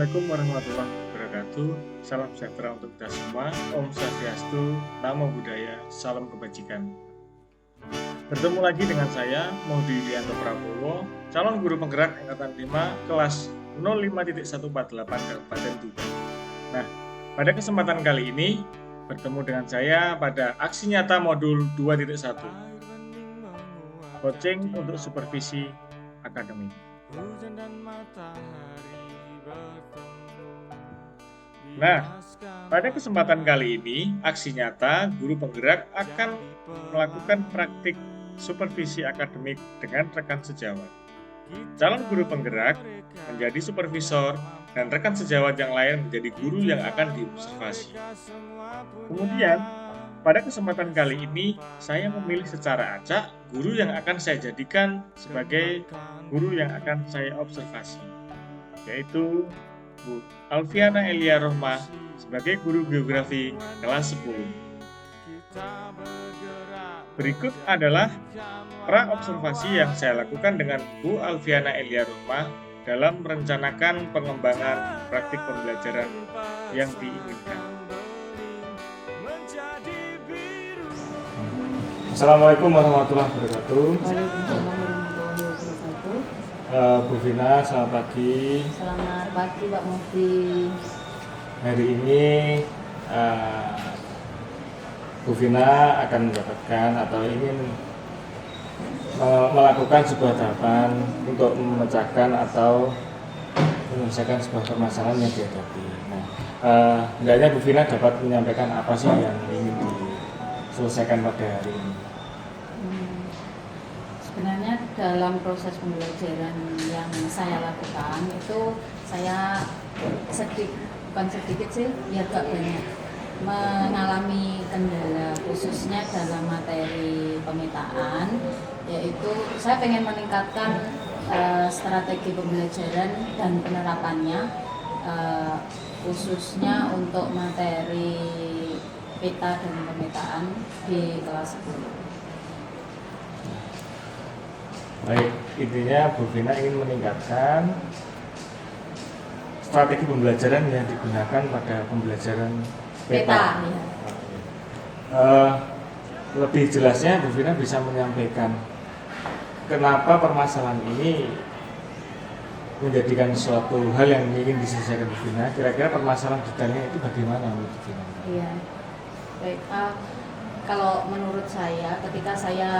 Assalamualaikum warahmatullahi wabarakatuh. Salam sejahtera untuk kita semua. Om Swastiastu, Namo Buddhaya, salam kebajikan. Bertemu lagi dengan saya, Maudi Yulianto Prabowo, calon guru penggerak angkatan 5 kelas 05.148 Kabupaten Tuban. Nah, pada kesempatan kali ini bertemu dengan saya pada aksi nyata modul 2.1, coaching untuk supervisi akademik. Nah, pada kesempatan kali ini, aksi nyata guru penggerak akan melakukan praktik supervisi akademik dengan rekan sejawat. Calon guru penggerak menjadi supervisor dan rekan sejawat yang lain menjadi guru yang akan diobservasi. Kemudian, pada kesempatan kali ini, saya memilih secara acak guru yang akan saya jadikan sebagai guru yang akan saya observasi, yaitu Bu Alfiana Elia Rohmah sebagai guru geografi kelas 10. Berikut adalah pra-observasi yang saya lakukan dengan Bu Alfiana Elia Rohmah dalam merencanakan pengembangan praktik pembelajaran yang diinginkan. Assalamualaikum warahmatullahi wabarakatuh. Bu Vina, selamat pagi. Selamat pagi Pak Mufti. Hari ini Bu Vina akan mendapatkan atau ingin melakukan sebuah tahapan untuk memecahkan atau menyelesaikan sebuah permasalahan yang dihadapi. Nah, hendaknya Bu Vina dapat menyampaikan apa sih yang ingin diselesaikan pada hari ini. Sebenarnya dalam proses pembelajaran yang saya lakukan itu saya bukan sedikit sih, ya agak banyak mengalami kendala khususnya dalam materi pemetaan, yaitu saya pengen meningkatkan strategi pembelajaran dan penerapannya, khususnya untuk materi peta dan pemetaan di kelas 10. Baik, intinya Bu Vina ingin meningkatkan strategi pembelajaran yang digunakan pada pembelajaran peta. Ya. Lebih jelasnya Bu Vina bisa menyampaikan kenapa permasalahan ini menjadikan suatu hal yang ingin diselesaikan Bu Vina. Kira-kira permasalahan detailnya itu bagaimana menurut Bu Vina? Iya, baik. Kalau menurut saya, ketika saya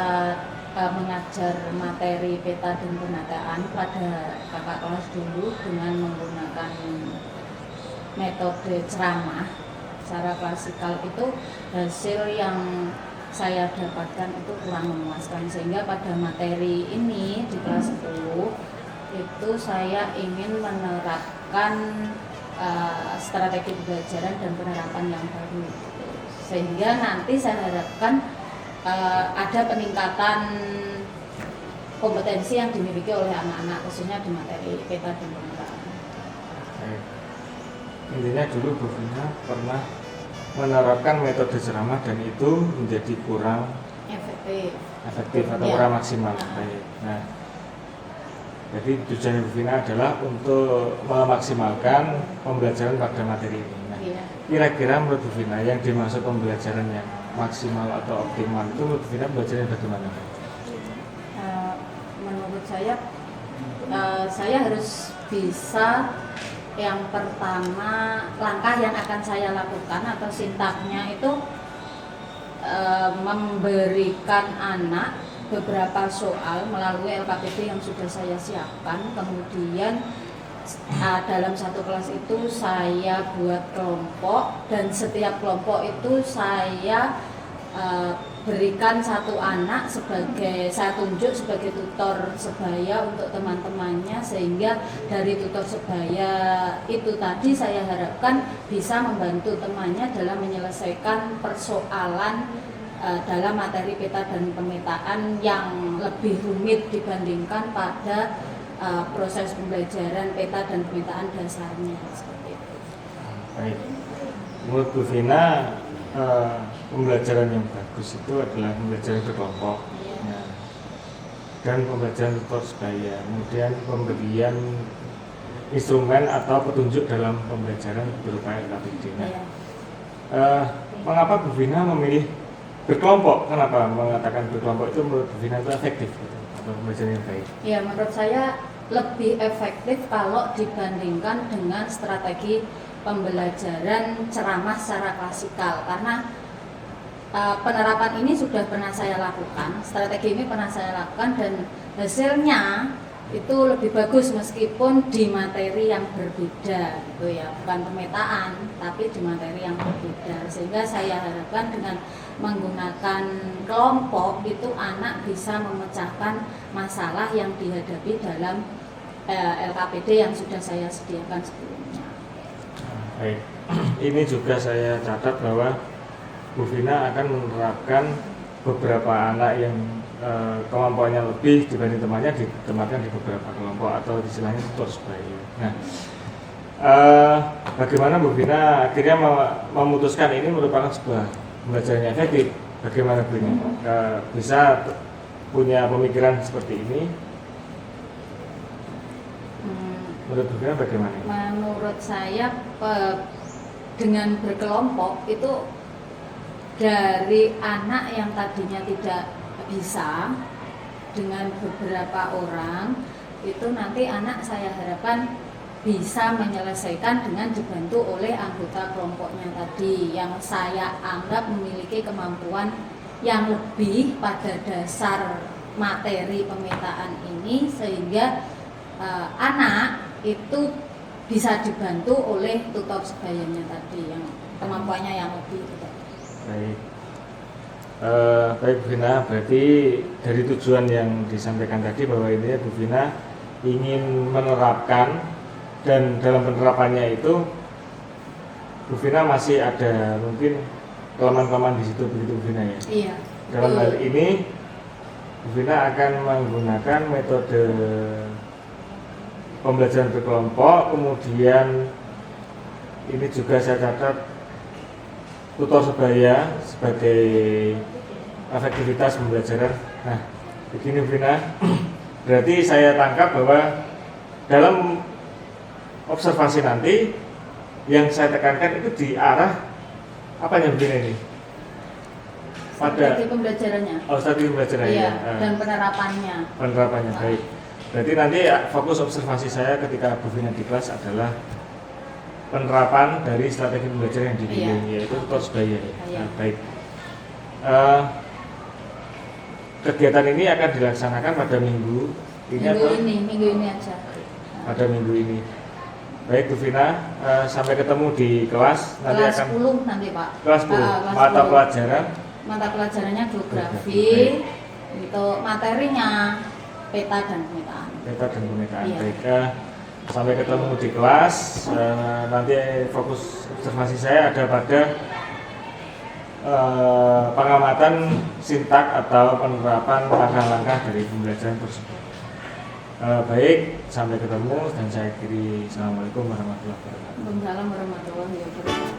mengajar materi peta dan pemetaan pada kakak kelas dulu dengan menggunakan metode ceramah secara klasikal, itu hasil yang saya dapatkan itu kurang memuaskan, sehingga pada materi ini di kelas 10 itu saya ingin menerapkan strategi pembelajaran dan penerapan yang baru, sehingga nanti saya harapkan ada peningkatan kompetensi yang dimiliki oleh anak-anak, khususnya di materi peta dan pemetaan. Intinya dulu Bu Vina pernah menerapkan metode ceramah dan itu menjadi kurang efektif atau kurang maksimal. Baik. Nah, jadi tujuan Bu Vina adalah untuk memaksimalkan pembelajaran pada materi ini. Nah, kira-kira menurut Bu Vina yang dimaksud pembelajaran yang maksimal atau optimal itu menurut Bu Vina belajarnya bagaimana? Menurut saya harus bisa, yang pertama langkah yang akan saya lakukan atau sintaknya itu memberikan anak beberapa soal melalui LKPD yang sudah saya siapkan. Kemudian dalam satu kelas itu saya buat kelompok, dan setiap kelompok itu saya berikan satu anak saya tunjuk sebagai tutor sebaya untuk teman-temannya, sehingga dari tutor sebaya itu tadi saya harapkan bisa membantu temannya dalam menyelesaikan persoalan dalam materi peta dan pemetaan yang lebih rumit dibandingkan pada proses pembelajaran peta dan pemetaan dasarnya, seperti itu. Baik, menurut Bu Vina pembelajaran yang bagus itu adalah pembelajaran berkelompok, dan pembelajaran tutor sebaya, kemudian pemberian instrumen atau petunjuk dalam pembelajaran berupa LKPD. Nah, Iya. mengapa Bu Vina memilih berkelompok? Kenapa mengatakan berkelompok itu menurut Bu Vina itu efektif gitu, atau pembelajaran yang baik? Ya, menurut saya lebih efektif kalau dibandingkan dengan strategi pembelajaran ceramah secara klasikal, karena penerapan ini sudah pernah saya lakukan, strategi ini pernah saya lakukan, dan hasilnya itu lebih bagus meskipun di materi yang berbeda gitu ya, bukan pemetaan tapi di materi yang berbeda, sehingga saya harapkan dengan menggunakan kelompok itu anak bisa memecahkan masalah yang dihadapi dalam LKPD yang sudah saya sediakan sebelumnya. Baik, ini juga saya catat bahwa Bu Vina akan menerapkan beberapa anak yang kelompoknya lebih dibanding temannya ditempatkan di beberapa kelompok atau istilahnya tutor sebaya. Nah, bagaimana Bu Vina akhirnya memutuskan ini merupakan sebuah pembelajaran yang efektif? Bagaimana Bu Vina bisa punya pemikiran seperti ini? Menurut Bu Vina bagaimana? Menurut saya dengan berkelompok itu dari anak yang tadinya tidak bisa dengan beberapa orang itu nanti anak saya harapkan bisa menyelesaikan dengan dibantu oleh anggota kelompoknya tadi yang saya anggap memiliki kemampuan yang lebih pada dasar materi pemetaan ini, sehingga anak itu bisa dibantu oleh tutor sebayanya tadi yang kemampuannya yang lebih gitu. Baik. Baik Bu Vina, berarti dari tujuan yang disampaikan tadi bahwa ini Bu Vina ingin menerapkan, dan dalam penerapannya itu Bu Vina masih ada mungkin kelemahan-kelemahan di situ, begitu Bu Vina ya? Iya. Dalam hal ini Bu Vina akan menggunakan metode pembelajaran berkelompok, kemudian ini juga saya catat tutor sebaya sebagai efektivitas pembelajaran. Nah, begini Vina, berarti saya tangkap bahwa dalam observasi nanti yang saya tekankan itu di arah apa yang Vina ini? Strategi pembelajarannya. Oh, strategi pembelajarannya. Iya, dan penerapannya. Penerapannya baik. Berarti nanti fokus observasi saya ketika Bu Vina di kelas adalah penerapan dari strategi pembelajaran yang dipilih, yaitu tutor sebaya. Iya. Nah, baik. Kegiatan ini akan dilaksanakan pada minggu ini aja. Pada minggu ini. Baik Bu Vina, sampai ketemu di kelas. Nanti Kelas akan 10 nanti Pak. Kelas 10. Mata 10. pelajaran. Mata pelajarannya geografi. Untuk materinya peta dan pemetaan. Peta dan pemetaan. Iya. Baik. Sampai ketemu di kelas. Nanti fokus observasi saya ada pada pengamatan sintak atau penerapan langkah-langkah dari pembelajaran tersebut. Baik, sampai ketemu dan saya akhiri. Assalamualaikum warahmatullahi wabarakatuh. Waalaikumsalam warahmatullahi wabarakatuh.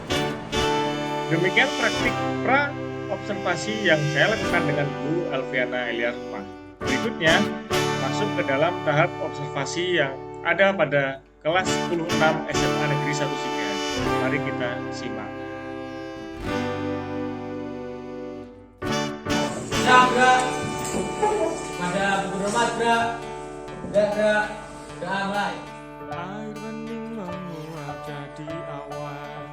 Demikian praktik pra observasi yang saya lakukan dengan Bu Alfiana Eliarfa. Berikutnya masuk ke dalam tahap observasi yang ada pada kelas 10-6 SMA Negeri 1 Siga. Mari kita simak. Gerak, ada beberapa gerak, mulai. Air bening menguap jadi awan,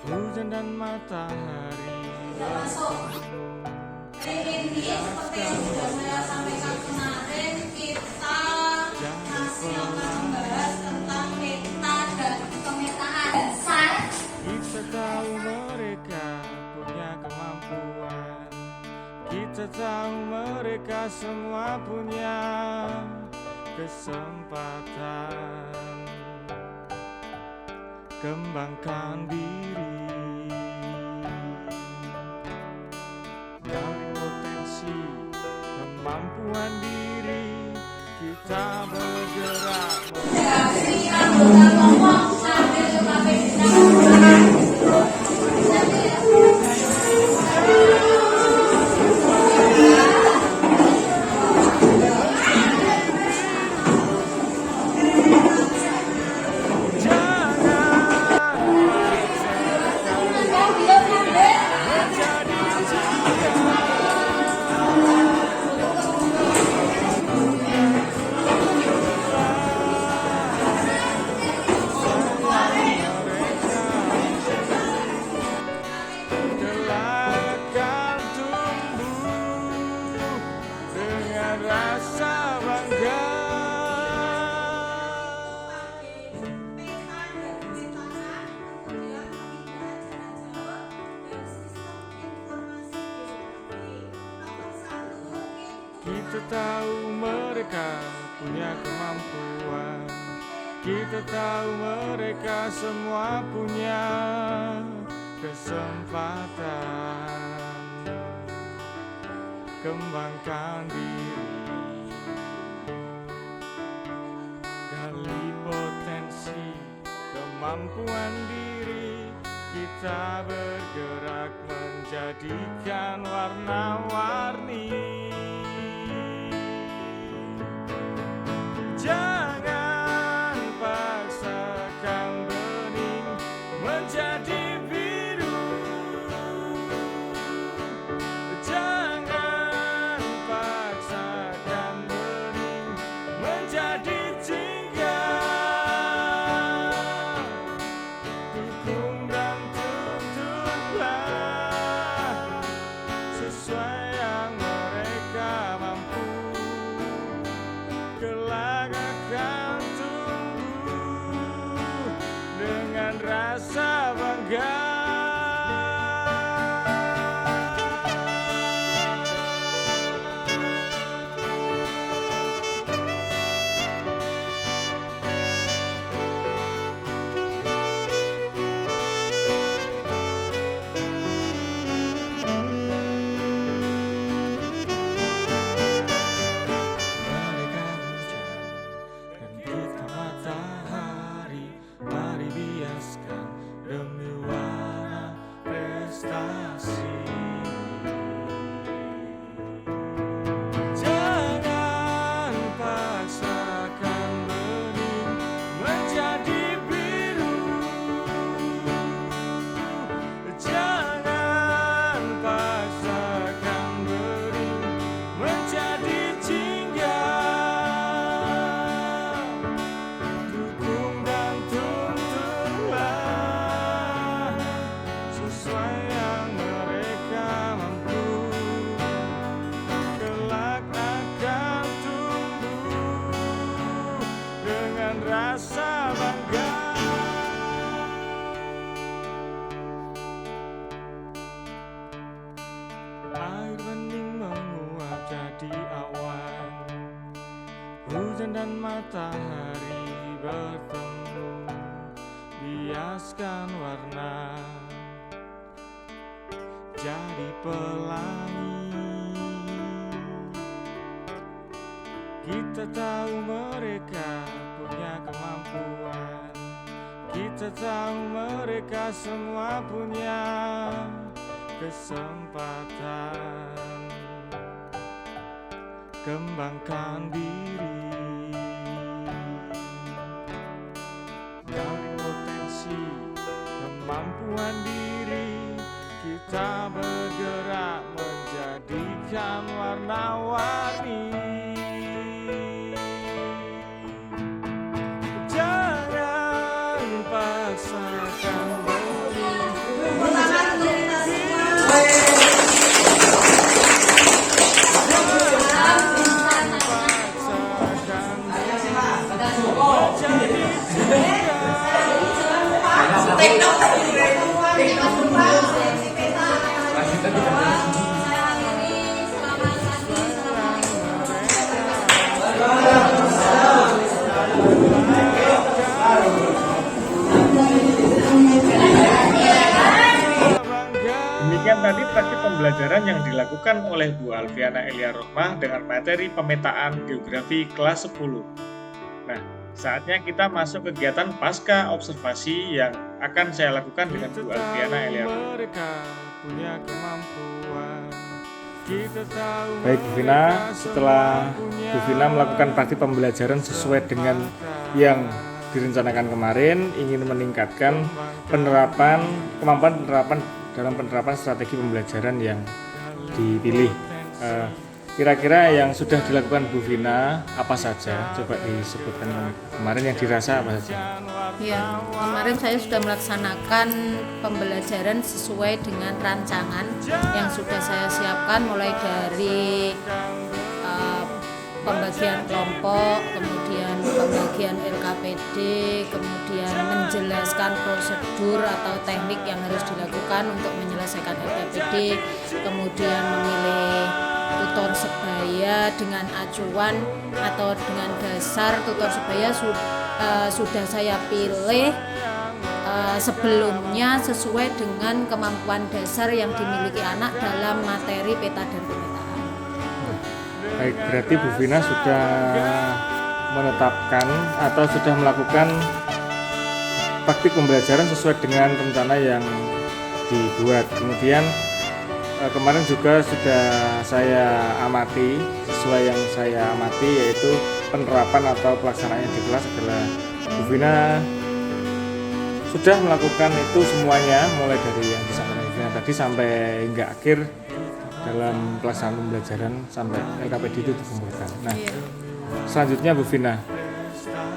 hujan dan matahari bertemu. Ini seperti yang sudah saya sampaikan kemarin, kita masih akan membahas tentang meta dan pemetaan dasar. Kita tahu mereka punya kemampuan, kita tahu mereka semua punya kesempatan. Kembangkan diri dari potensi kemampuan diri, kita bergerak. Anggota kelompok sambil Kita tahu mereka punya kemampuan, kita tahu mereka semua punya kesempatan. Kembangkan diri, gali potensi, kemampuan diri. Kita bergerak menjadikan warna-warni. Jangan paksakan bening menjadi biru. Jangan paksakan bening menjadi jingga. Dukung dan tuntutlah sesuai yang mereka mampu. Kelak akan tumbuh dengan rasa bangga. Mereka hujan dan kita matahari, mari biaskan demi warna prestasi. Jangan paksakan bening menjadi biru. Jangan paksakan bening menjadi jingga. Dukung dan tuntunlah sesuai yang mereka mampu. Kelak akan tumbuh dengan rasa bangga. Air bening menguap jadi awan, hujan dan matahari bertemu, biaskan warna jadi pelangi. Kita tahu mereka punya kemampuan, kita tahu mereka semua punya kesempatan. Kembangkan diri, gali potensi, kemampuan diri. Kita bergerak menjadikan warna-warni. Jangan paksakan bening menjadi Demikian tadi praktik pembelajaran yang dilakukan oleh Bu Alfiana Elia Rohmah dengan materi pemetaan geografi kelas 10. Nah, saatnya kita masuk kegiatan pasca observasi yang akan saya lakukan dengan Bu Alfiana Elia Rohmah. Baik Bu Vina, setelah Bu Vina melakukan praktik pembelajaran sesuai dengan yang direncanakan kemarin, ingin meningkatkan kemampuan penerapan dalam penerapan strategi pembelajaran yang dipilih. Kira-kira yang sudah dilakukan Bu Vina apa saja? Coba disebutkan kemarin yang dirasa apa saja? Ya, kemarin saya sudah melaksanakan pembelajaran sesuai dengan rancangan yang sudah saya siapkan, mulai dari pembagian kelompok, kemudian pembagian LKPD, kemudian menjelaskan prosedur atau teknik yang harus dilakukan untuk menyelesaikan LKPD, kemudian memilih tutor sebaya dengan acuan atau dengan dasar tutor sebaya sudah saya pilih sebelumnya sesuai dengan kemampuan dasar yang dimiliki anak dalam materi peta dan pemetaan. Baik, berarti Bu Vina sudah menetapkan atau sudah melakukan praktik pembelajaran sesuai dengan rencana yang dibuat. Kemudian kemarin juga sudah saya amati, sesuai yang saya amati yaitu penerapan atau pelaksanaannya di kelas adalah Bu Vina sudah melakukan itu semuanya, mulai dari yang disampaikan Bu Vina tadi sampai hingga akhir dalam pelaksanaan pembelajaran sampai LKPD itu dikumpulkan. Nah, selanjutnya Bu Vina,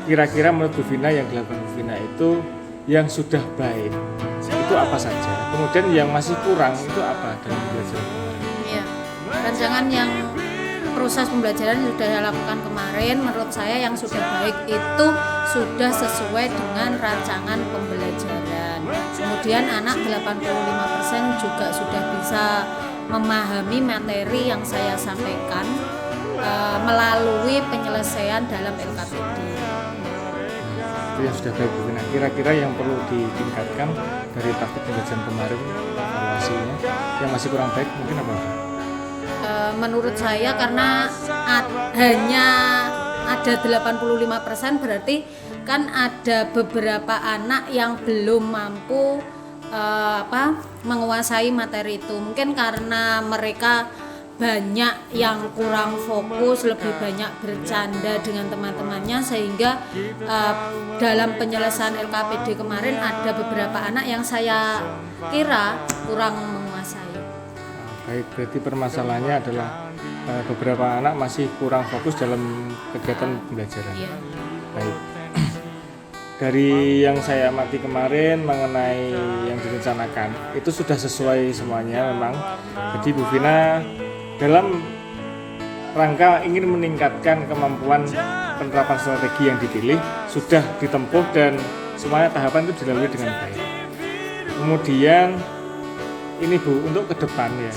kira-kira menurut Bu Vina yang dilakukan Bu Vina itu yang sudah baik itu apa saja? Kemudian yang masih kurang itu apa dalam pembelajaran? Iya, rancangan yang proses pembelajaran yang sudah saya lakukan kemarin, menurut saya yang sudah baik itu sudah sesuai dengan rancangan pembelajaran. Kemudian anak 85% juga sudah bisa memahami materi yang saya sampaikan melalui penyelesaian dalam LKPD. Itu yang sudah baik Bu Vina. Kira-kira yang perlu ditingkatkan dari praktik pembelajaran kemarin, evaluasinya yang masih kurang baik mungkin apa? Menurut saya karena hanya ada 85% berarti kan ada beberapa anak yang belum mampu menguasai materi itu. Mungkin karena mereka banyak yang kurang fokus, lebih banyak bercanda dengan teman-temannya sehingga dalam penyelesaian LKPD kemarin ada beberapa anak yang saya kira kurang menguasai. Baik, berarti permasalahannya adalah beberapa anak masih kurang fokus dalam kegiatan pembelajaran. Iya. Baik. Dari yang saya amati kemarin mengenai yang direncanakan itu sudah sesuai semuanya memang. Jadi Bu Vina dalam rangka ingin meningkatkan kemampuan penerapan strategi yang dipilih sudah ditempuh dan semuanya tahapan itu dilalui dengan baik. Kemudian ini Bu, untuk ke depan ya,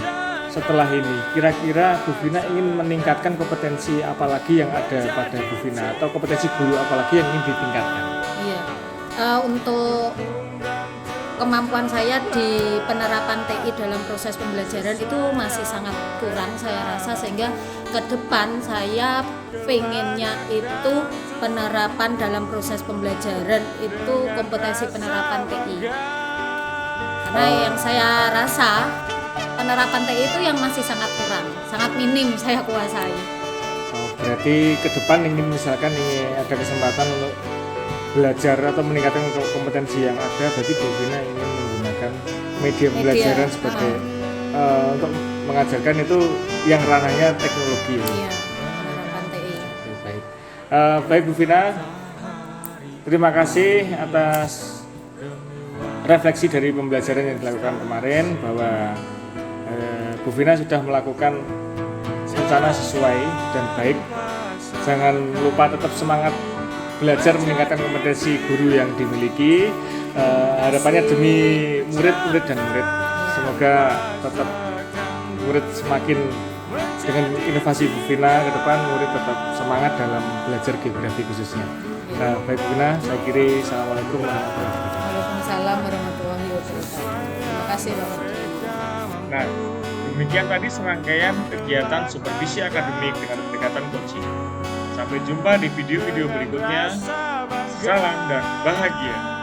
setelah ini kira-kira Bu Vina ingin meningkatkan kompetensi apalagi yang ada pada Bu Vina atau kompetensi guru apalagi yang ingin ditingkatkan? Iya. Untuk kemampuan saya di penerapan TI dalam proses pembelajaran itu masih sangat kurang saya rasa, sehingga ke depan saya pengennya itu penerapan dalam proses pembelajaran itu kompetensi penerapan TI. Karena yang saya rasa penerapan TI itu yang masih sangat kurang, sangat minim saya kuasai. Berarti ke depan ingin misalkan ingin ada kesempatan untuk belajar atau meningkatkan kompetensi yang ada, berarti Bu Vina ingin menggunakan media pembelajaran sebagai untuk mengajarkan itu yang ranahnya teknologi. Iya, penerapan TI. Baik. Baik Bu Vina, terima kasih atas refleksi dari pembelajaran yang dilakukan kemarin bahwa Bu Vina sudah melakukan rencana sesuai dan baik. Jangan lupa tetap semangat belajar meningkatkan kompetensi guru yang dimiliki. Harapannya demi murid-murid dan murid, semoga tetap murid semakin dengan inovasi Bu Vina ke depan murid tetap semangat dalam belajar geografi khususnya. Baik Bu Vina, saya kiri assalamualaikum warahmatullahi wabarakatuh. Waalaikumsalam warahmatullahi wabarakatuh. Terima kasih Bapak. Nah, demikian tadi serangkaian kegiatan supervisi akademik dengan pendekatan coaching. Sampai jumpa di video-video berikutnya. Salam dan bahagia.